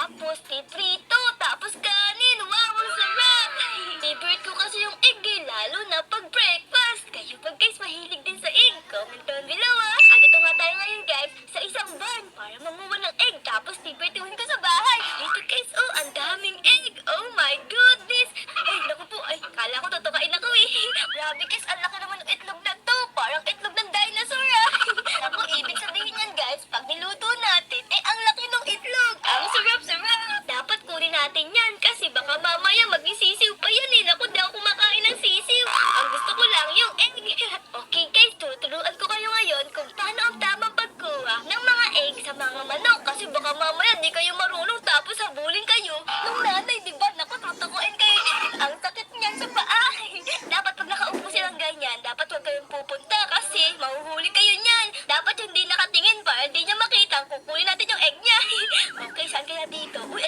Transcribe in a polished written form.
tapos tiprito, tapos kanin. Wow, ang sarap! Favorite ko kasi yung egg lalo na pag breakfast. Kayo ba guys, mahilig din sa egg? Comment down below Andito nga tayo ngayon guys sa isang van para manguha ng egg tapos tiprituhin ko sa bahay. Dito guys, ang daming egg. Oh my goodness! Ay, naku po, kala ko tutukain ako Grabe guys, ang laki naman ng itlog na to. Parang itlog ng dinosaur Naku, ibig sabihin yan guys, pag niluto natin, ang laki ng itlog. Ang sarap-sarap. Dapat kunin natin yan kasi baka mamaya maging sisiw pa yan Naku, di ako kumakain ng sisiw. Ang gusto ko lang yung egg. Okay guys, tuturuan ko kayo ngayon kung paano ang tamang pagkuha ng mga egg sa mga manok. Kasi baka mamaya di kayo marunong tapos habulin kayo ng nanay, di ba? Naku, tutukuin kayo. Ang sakit niyan sa paa. Dapat pag nakaupo silang ganyan, dapat huwag kayong pupunta kasi mahuhuli kayo niyan. Dapat hindi nakatingin para hindi niya makita. Kukunin natin yung egg niya. Okay, saan kaya dito? Uy,